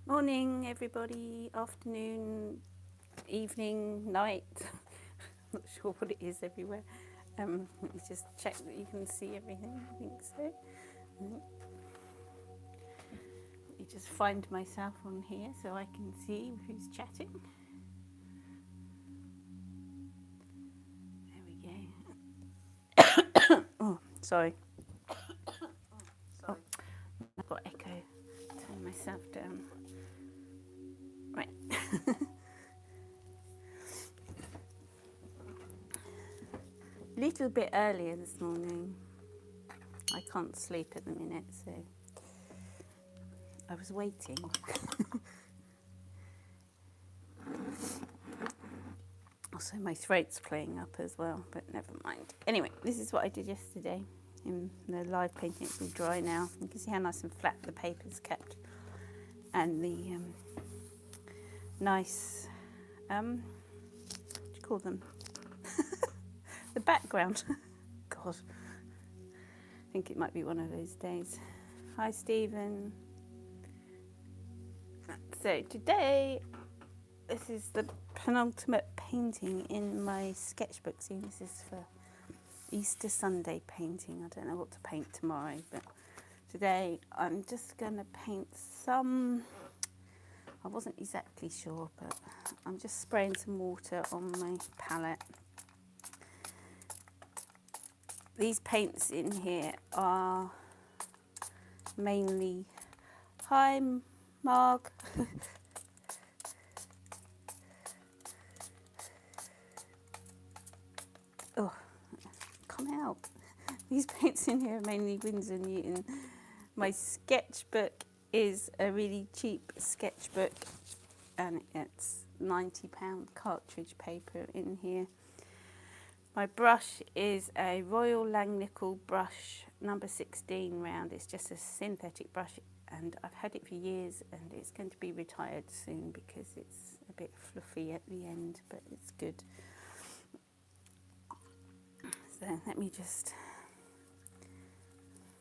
Morning, everybody. Afternoon, evening, night. Not sure what it is everywhere. Let me just check that you can see everything. I think so. Let me just find myself on here so I can see who's chatting. There we go. Oh, sorry. Oh, I've got echo. Turn myself down. Right. Little bit earlier this morning. I can't sleep at the minute, so I was waiting. Also, my throat's playing up as well, but never mind. Anyway, this is what I did yesterday in the live painting. It's all dry now. You can see how nice and flat the paper's kept. And the nice, what do you call them? The background. God, I think it might be one of those days. Hi, Stephen. So today, this is the penultimate painting in my sketchbook. See, this is for Easter Sunday painting. I don't know what to paint tomorrow, but today I'm just going to paint some, I wasn't exactly sure, but I'm just spraying some water on my palette. These paints in here are mainly, hi Marg, oh, come out. These paints in here are mainly Winsor Newton. My sketchbook is a really cheap sketchbook and it's £90 cartridge paper in here. My brush is a Royal Langnickel brush number 16 round. It's just a synthetic brush and I've had it for years and it's going to be retired soon because it's a bit fluffy at the end, but it's good. So let me just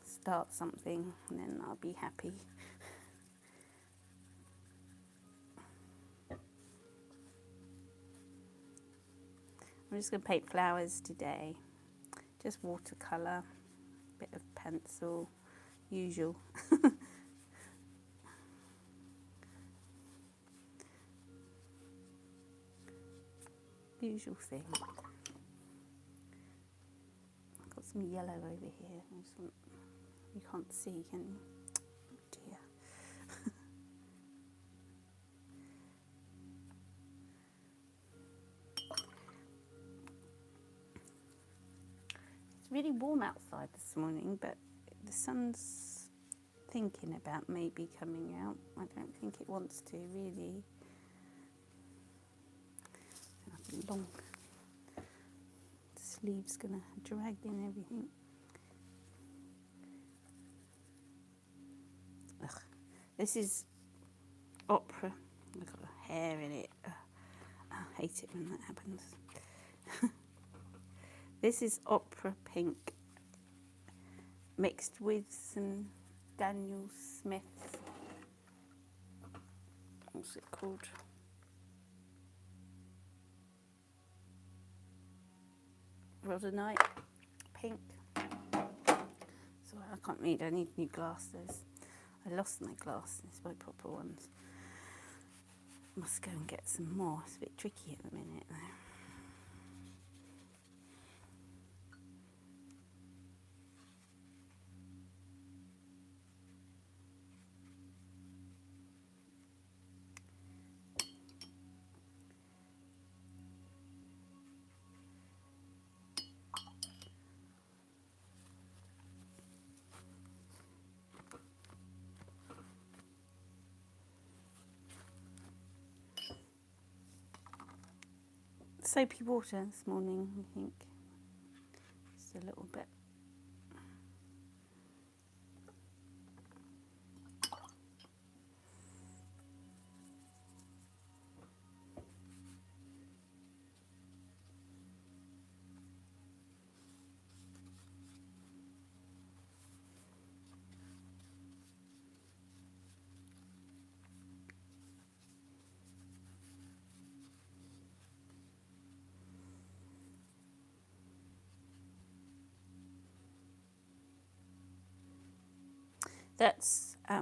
start something and then I'll be happy. I'm just going to paint flowers today, just watercolour, bit of pencil, usual. Usual thing. I've got some yellow over here. You can't see, can you? Oh dear. It's really warm outside this morning, but the sun's thinking about maybe coming out. I don't think it wants to really. Long sleeve's gonna drag in everything. Ugh. This is opera. I've got a hair in it. I hate it when that happens. This is opera pink mixed with some Daniel Smith. What's it called? Rhodonite pink. Sorry, I can't read. I need new glasses. I lost my glasses, my proper ones. Must go and get some more. It's a bit tricky at the minute though. Soapy water this morning, I think. Just a little bit. That's, I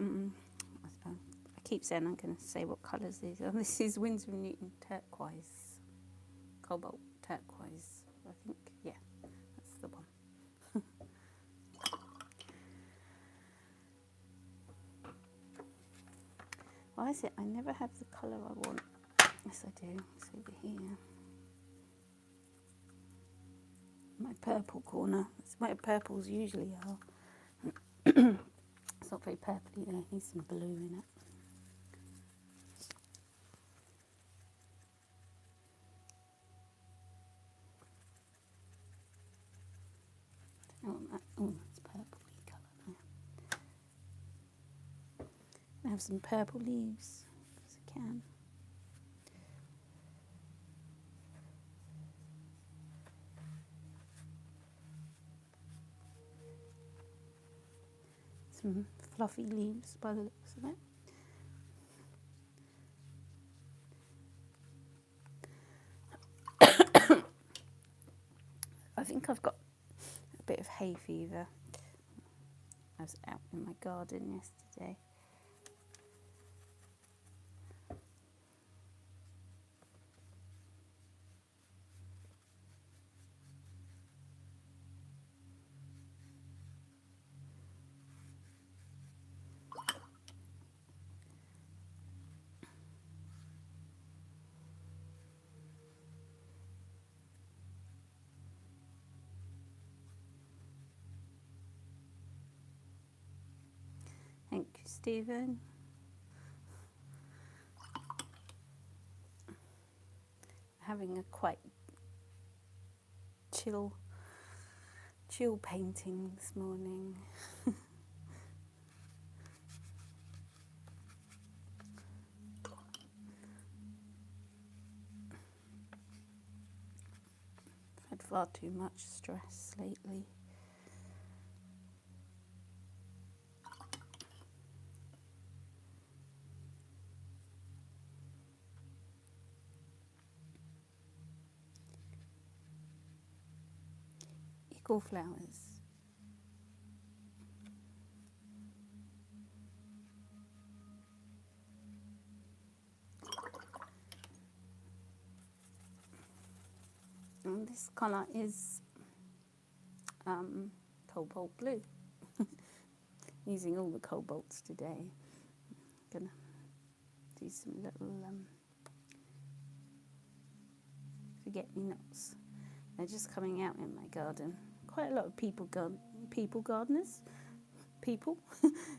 keep saying I'm going to say what colours these are. This is Winsor & Newton turquoise, cobalt turquoise, I think. Yeah, that's the one. Why is it I never have the colour I want? Yes, I do. It's over here. My purple corner. That's where purples usually are. It's not very purpley there. Needs some blue in it. Oh, that's purpley colour there. I have some purple leaves because I can. Some fluffy leaves by the looks of it. I think I've got a bit of hay fever. I was out in my garden yesterday. Thank you, Stephen. Having a quite chill painting this morning. I've had far too much stress lately. Eagle flowers. And this colour is cobalt blue. Using all the cobalts today. Gonna do some little forget-me-nots. They're just coming out in my garden. Quite a lot of people gardeners. People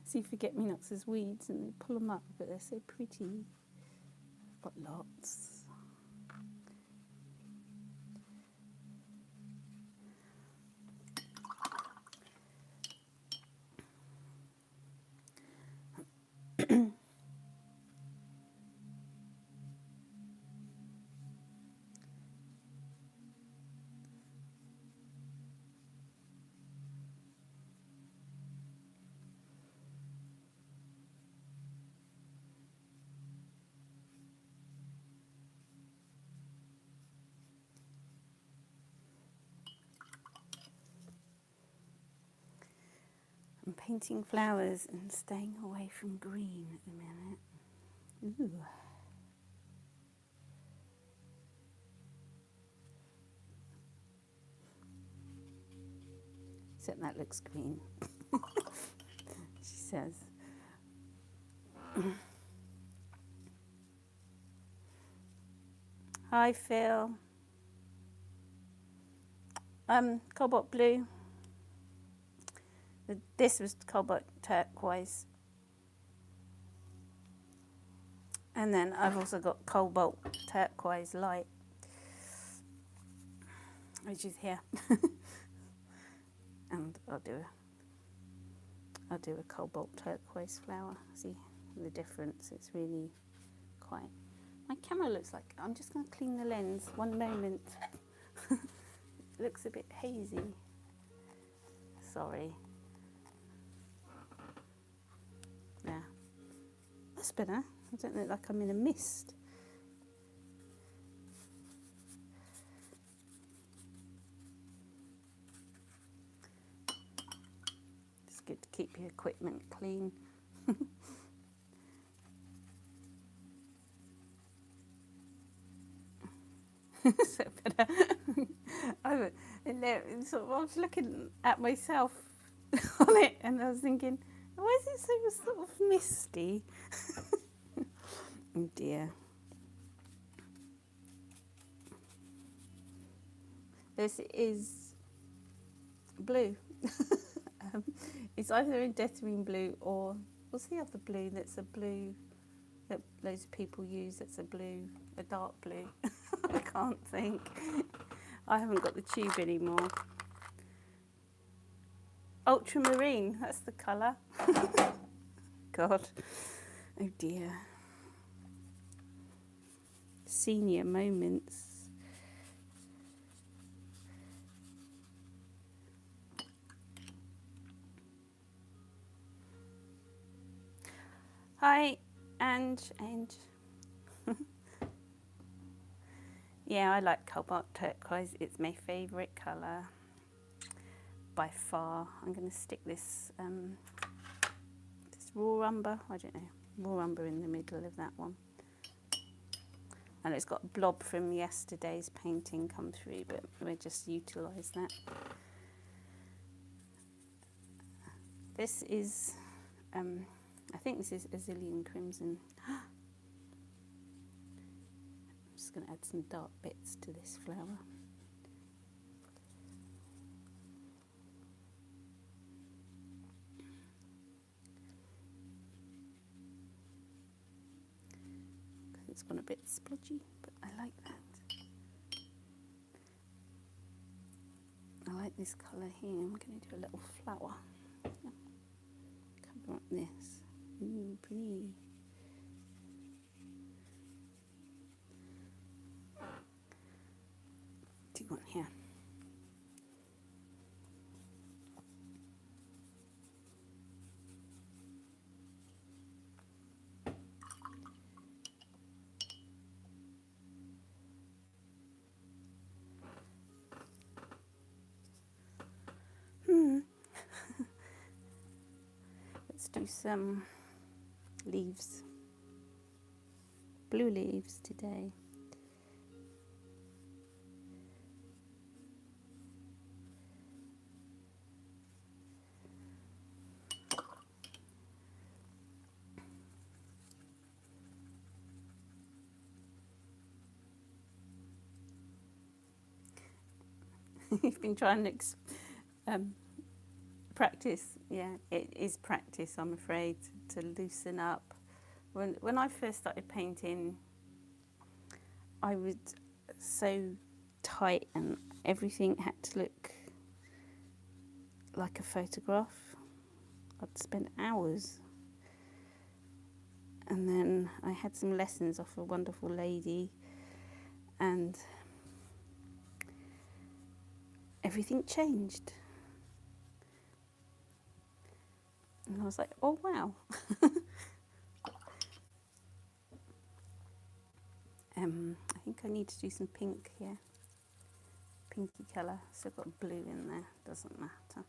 see forget-me-nots as weeds and they pull them up, but they're so pretty. I've got lots. I'm painting flowers and staying away from green at the minute. Ooh. Except that looks green, she says. Hi, Phil. Cobalt blue. This was cobalt turquoise. And then I've also got cobalt turquoise light, which is here. And I'll do a cobalt turquoise flower. See the difference? It's really quite. My camera looks like, I'm just going to clean the lens. One moment. It looks a bit hazy. Sorry. Yeah. That's better. I don't look like I'm in a mist. It's good to keep your equipment clean. So, but, I was looking at myself on it, and I was thinking, why is it so sort of misty? Oh dear. This is blue. It's either a Deathwing blue or what's the other blue that's a blue that loads of people use that's a dark blue. I can't think. I haven't got the tube anymore. Ultramarine, that's the colour. God. Oh dear. Senior moments. Hi, Ange. Yeah, I like cobalt turquoise. It's my favourite colour by far. I'm going to stick this raw umber, I don't know, raw umber in the middle of that one. And it's got a blob from yesterday's painting come through, but we'll just utilise that. This is, I think this is Azilian Crimson. I'm just going to add some dark bits to this flower. It's gone a bit splodgy, but I like that. I like this colour here. I'm going to do a little flower. Cover up this. Ooh, pretty. What do you want here? Let's do some leaves. Blue leaves today. You've been trying to practice. Yeah, it is practice, I'm afraid, to loosen up. When I first started painting, I was so tight and everything had to look like a photograph. I'd spend hours. And then I had some lessons off a wonderful lady, and everything changed. And I was like, oh wow. I think I need to do some pink here. Pinky colour. So I've got blue in there, doesn't matter.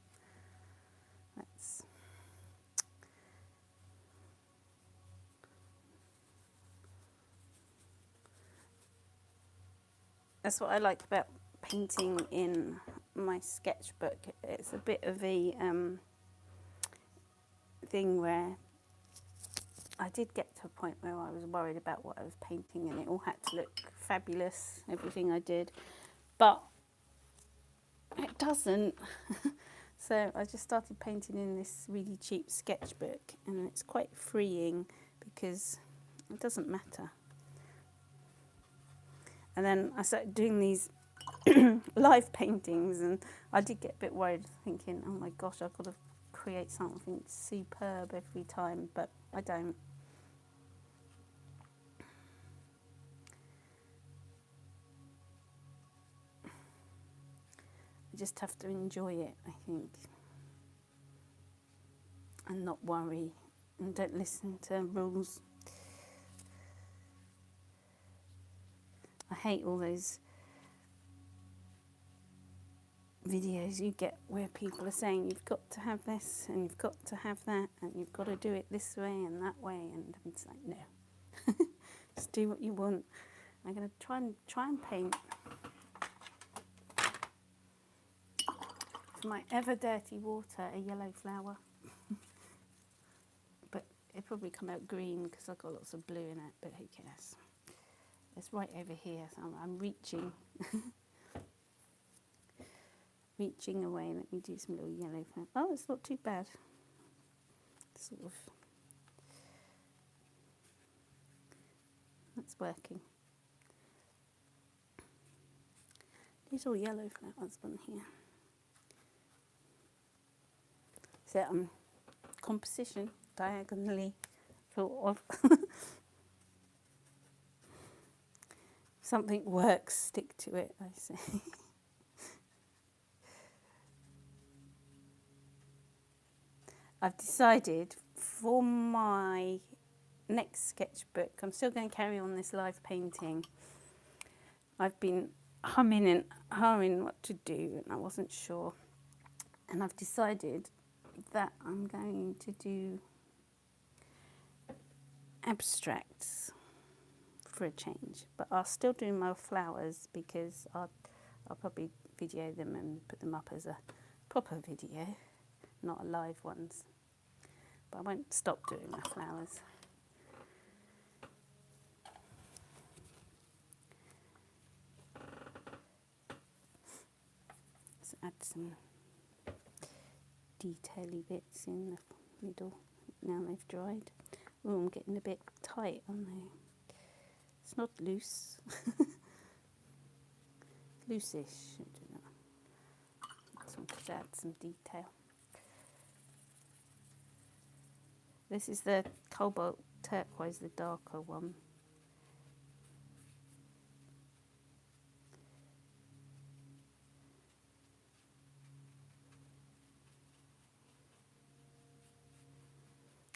That's what I like about painting in my sketchbook. It's a bit of a thing where I did get to a point where I was worried about what I was painting and it all had to look fabulous, everything I did, but it doesn't. So I just started painting in this really cheap sketchbook, and it's quite freeing because it doesn't matter. And then I started doing these live paintings, and I did get a bit worried, thinking, oh my gosh, I've got to create something superb every time, but I don't. I just have to enjoy it, I think, and not worry, and don't listen to rules. I hate all those videos you get where people are saying you've got to have this and you've got to have that and you've got to do it this way and that way, and it's like, no, just do what you want. I'm going to try and paint for my ever dirty water a yellow flower, but it'll probably come out green because I've got lots of blue in it, but who cares. It's right over here, so I'm reaching reaching away. Let me do some little yellow flowers. Oh, it's not too bad. Sort of. That's working. These all yellow flowers on here. So composition diagonally sort of. Something works, stick to it, I say. I've decided for my next sketchbook, I'm still going to carry on this live painting. I've been humming and hawing what to do, and I wasn't sure. And I've decided that I'm going to do abstracts for a change, but I'll still do my flowers because I'll probably video them and put them up as a proper video, not a live ones. But I won't stop doing my flowers. Let's add some detaily bits in the middle. Now they've dried. Oh, I'm getting a bit tight, aren't they? It's not loose. Loose-ish. So to add some detail. This is the cobalt turquoise, the darker one.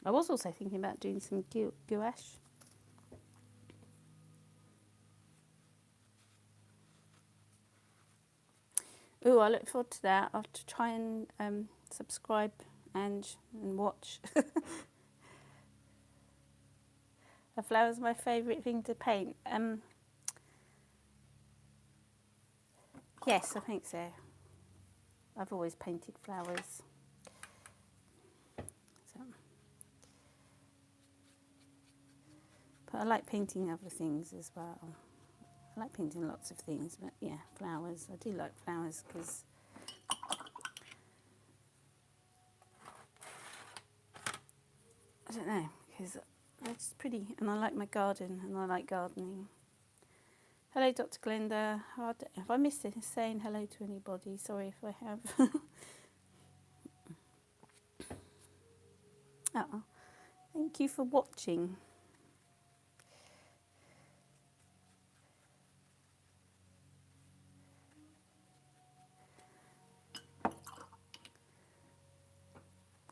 I was also thinking about doing some gouache. Oh, I look forward to that. I'll have to try and subscribe and watch. A flower's my favourite thing to paint. Yes, I think so. I've always painted flowers. So. But I like painting other things as well. I like painting lots of things, but yeah, flowers. I do like flowers because I don't know, because they're just pretty, and I like my garden, and I like gardening. Hello, Dr. Glenda. Have I missed it saying hello to anybody? Sorry if I have. Oh, thank you for watching.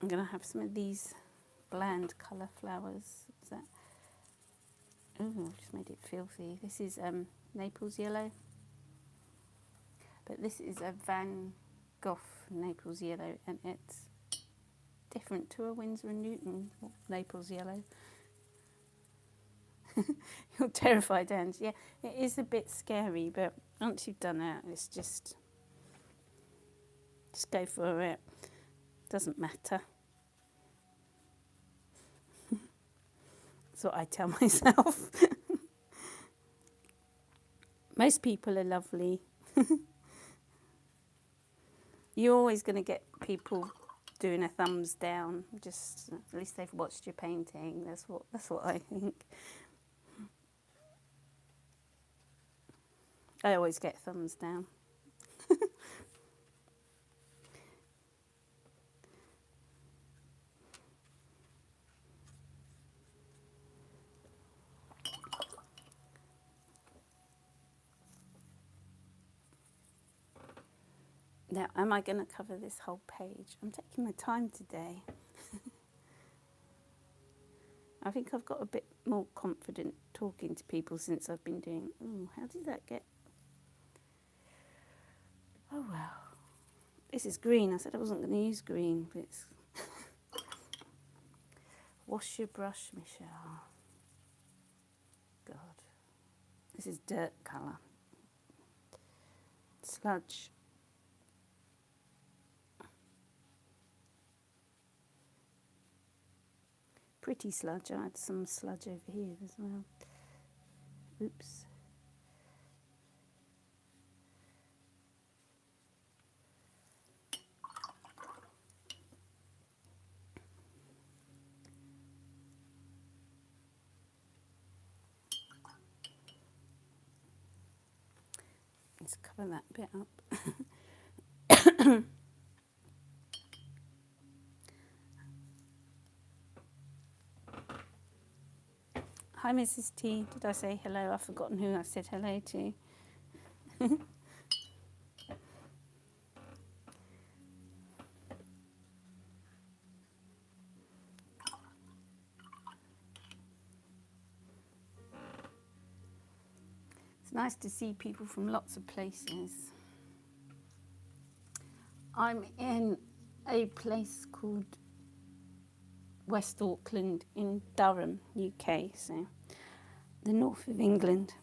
I'm going to have some of these bland colour flowers. What's that? Oh, I've just made it filthy. This is Naples yellow. But this is a Van Gogh Naples yellow, and it's different to a Winsor & Newton Naples yellow. You're terrified, Ange. Yeah, it is a bit scary, but once you've done it, it's just go for it. Doesn't matter. That's what I tell myself. Most people are lovely. You're always going to get people doing a thumbs down. Just at least they've watched your painting. That's what I think. I always get thumbs down. Now, am I going to cover this whole page? I'm taking my time today. I think I've got a bit more confident talking to people since I've been doing... Oh, how did that get... Oh, well. This is green. I said I wasn't going to use green, but it's... Wash your brush, Michelle. God. This is dirt colour. Sludge. Pretty sludge. I had some sludge over here as well. Oops. Let's cover that bit up. Hi, Mrs. T. Did I say hello? I've forgotten who I said hello to. It's nice to see people from lots of places. I'm in a place called West Auckland in Durham, UK, so the north of England.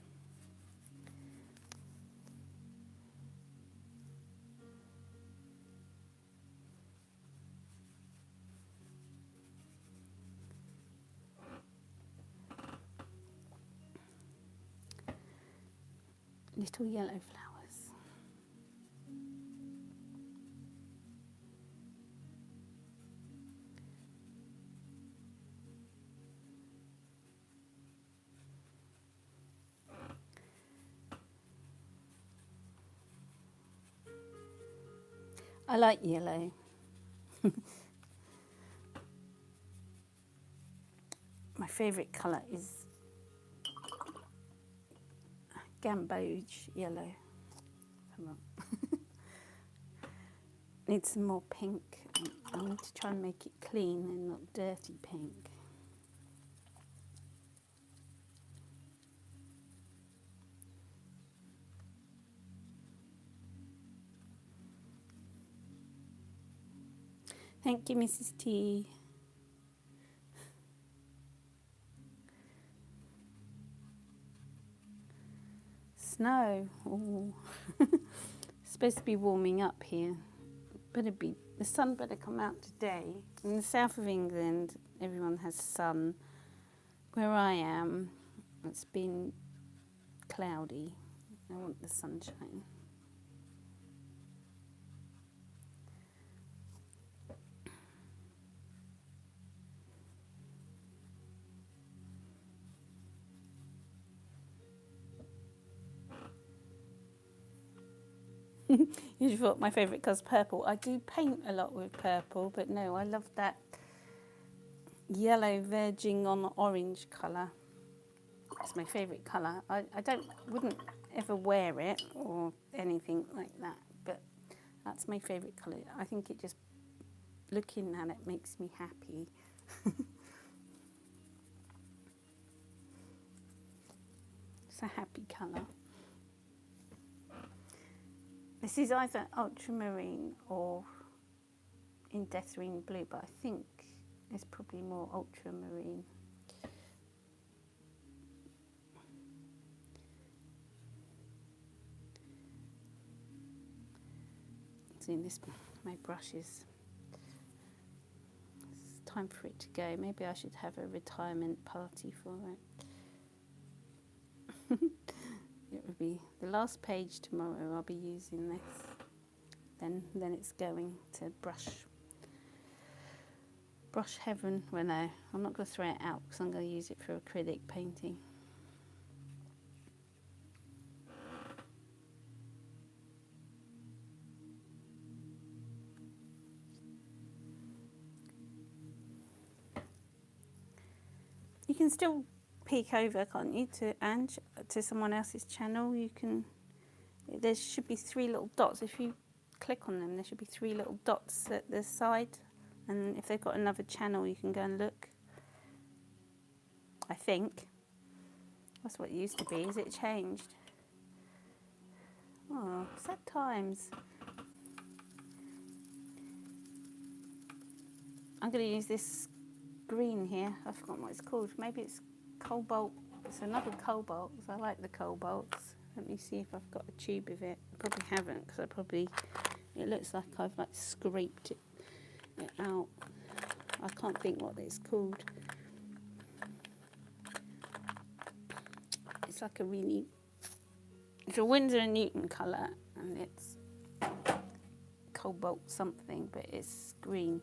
Little yellow flowers. I like yellow. My favourite colour is Gamboge yellow. Come on. Need some more pink. I need to try and make it clean and not dirty pink. Thank you, Mrs. T. Snow. Oh. It's supposed to be warming up here. The sun better come out today. In the south of England, everyone has sun. Where I am, it's been cloudy. I want the sunshine. You thought my favourite colour's purple. I do paint a lot with purple, but no, I love that yellow verging on orange colour. It's my favourite colour. I wouldn't ever wear it or anything like that, but that's my favourite colour. I think it just, looking at it makes me happy. It's a happy colour. This is either ultramarine or indantine blue, but I think it's probably more ultramarine. See, my brush is, it's time for it to go. Maybe I should have a retirement party for it. It will be the last page tomorrow. I'll be using this. Then it's going to brush heaven. Well, no, I'm not going to throw it out because I'm going to use it for acrylic painting. You can still peek over, can't you, to Ange, to someone else's channel. You can, there should be 3 little dots. If you click on them, there should be 3 little dots at the side, and if they've got another channel, you can go and look. I think that's what it used to be. Has it changed? Oh, sad times. I'm going to use this green here. I've forgotten what it's called. Maybe it's cobalt. It's another cobalt, because I like the cobalts. Let me see if I've got a tube of it. I probably haven't, because it looks like I've like scraped it out. I can't think what it's called. It's like it's a Winsor & Newton colour, and it's cobalt something, but it's green.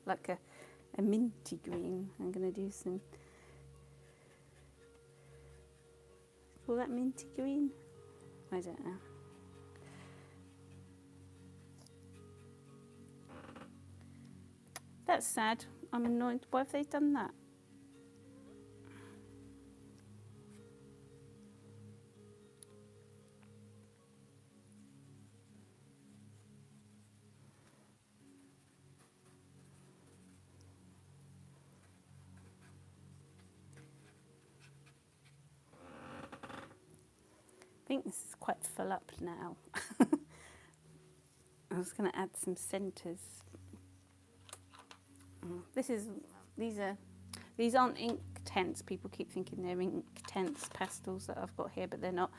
Like a minty green. I'm going to do some... Call that minty green? I don't know. That's sad. I'm annoyed. Why have they done that? I think this is quite full up now. I was going to add some centres. These aren't ink tents. People keep thinking they're ink tents pastels that I've got here, but they're not.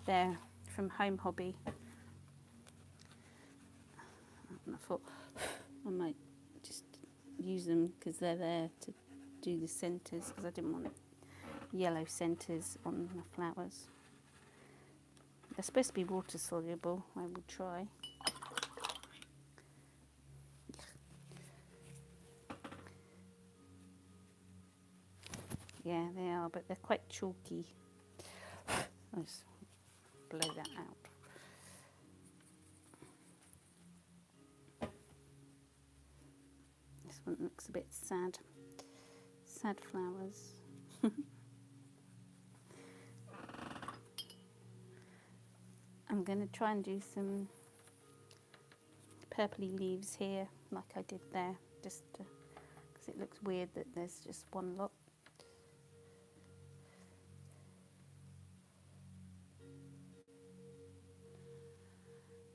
They're from Home Hobby. And I thought I might just use them because they're there to do the centres, because I didn't want yellow centres on the flowers. They're supposed to be water soluble. I will try. Yeah, they are, but they're quite chalky. Let's blow that out. This one looks a bit sad. Sad flowers. I'm going to try and do some purpley leaves here, like I did there, just because it looks weird that there's just one lot.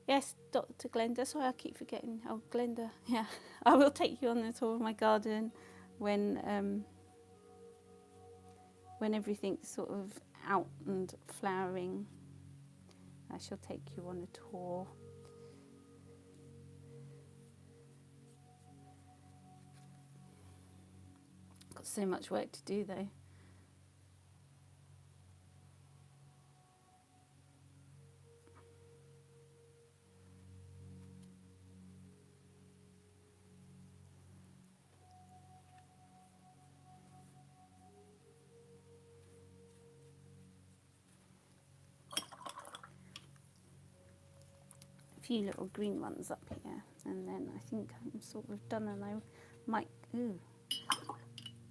Yes, Dr. Glenda. Sorry, I keep forgetting. Oh, Glenda. Yeah, I will take you on the tour of my garden when everything's sort of out and flowering. I shall take you on a tour. Got so much work to do though. A few little green ones up here, and then I think I'm sort of done, and I might,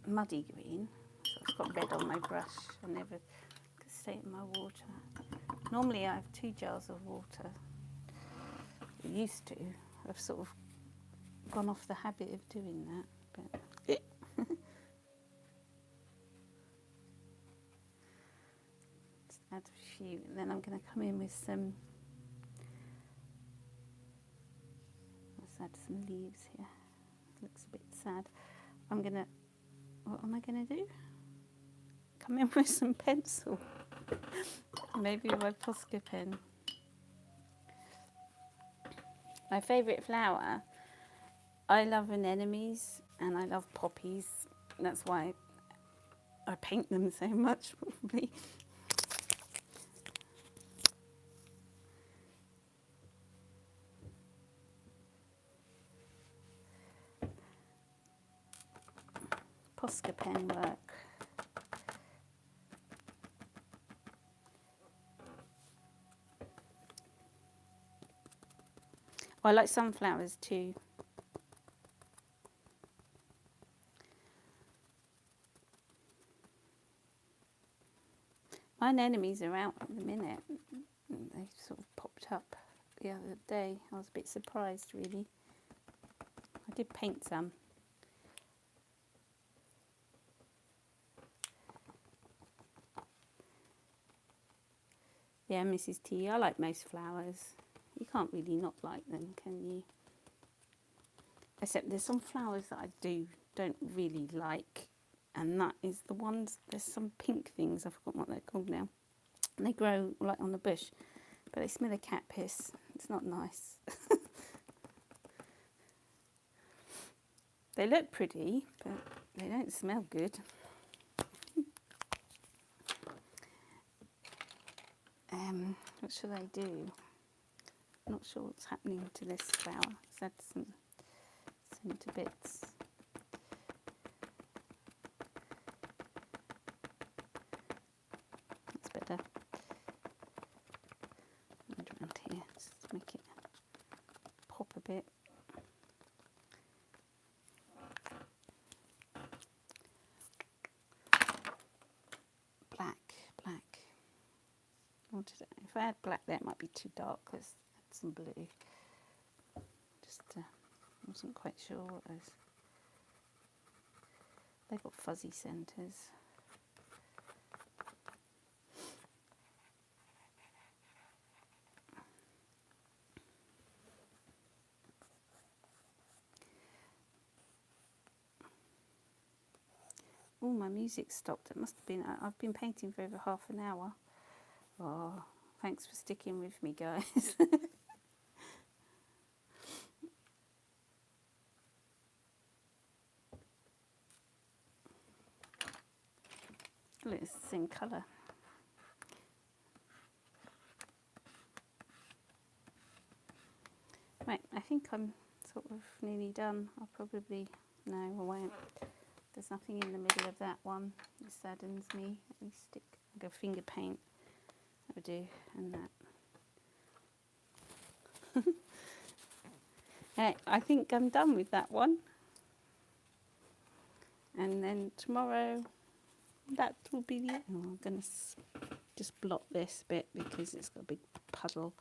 muddy green. So I've got red on my brush. I never could stay in my water. Normally I have 2 jars of water. I used to. I've sort of gone off the habit of doing that. But just add a few, and then I'm going to come in with some. Let's add some leaves here. Looks a bit sad. What am I going to do? Come in with some pencil. Maybe my Posca pen. My favourite flower, I love anemones and I love poppies. That's why I paint them so much, probably. Posca pen work. I like sunflowers too. My anemones are out at the minute. They sort of popped up the other day. I was a bit surprised, really. I did paint some. Yeah, Mrs. T, I like most flowers. You can't really not like them, can you? except there's some flowers that I don't really like, and that is the ones, there's some pink things, I've forgotten what they're called now, and they grow like on the bush, but they smell of cat piss. It's not nice. They look pretty, but they don't smell good. What should I do? Not sure what's happening to this flower. It's had some to bits. That's better. And around here, just make it pop a bit. Black. If I had black there, it might be too dark. Let's add some blue. Just wasn't quite sure what those. They've got fuzzy centres. Oh, my music stopped. It must have been. I've been painting for over half an hour. Oh, thanks for sticking with me, guys. Look, it's the same colour. Right, I think I'm sort of nearly done. I'll probably, no, I won't. There's nothing in the middle of that one. It saddens me. Let me stick, I'll go finger paint. That would do, and that. Right, I think I'm done with that one. And then tomorrow, that will be the end. Oh, I'm going to just blot this bit because it's got a big puddle.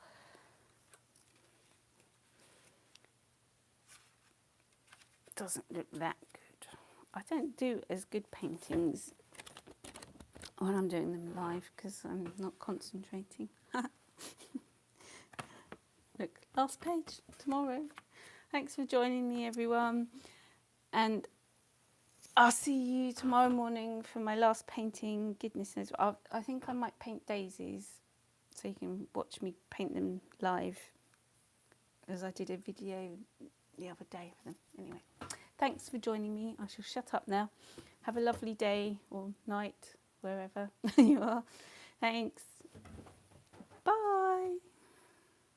Doesn't look that good. I don't do as good paintings when I'm doing them live because I'm not concentrating. Look, last page tomorrow. Thanks for joining me, everyone, and I'll see you tomorrow morning for my last painting. Goodness knows, I think I might paint daisies so you can watch me paint them live, as I did a video the other day for them. Anyway, thanks for joining me. I shall shut up now. Have a lovely day or night, wherever you are. Thanks.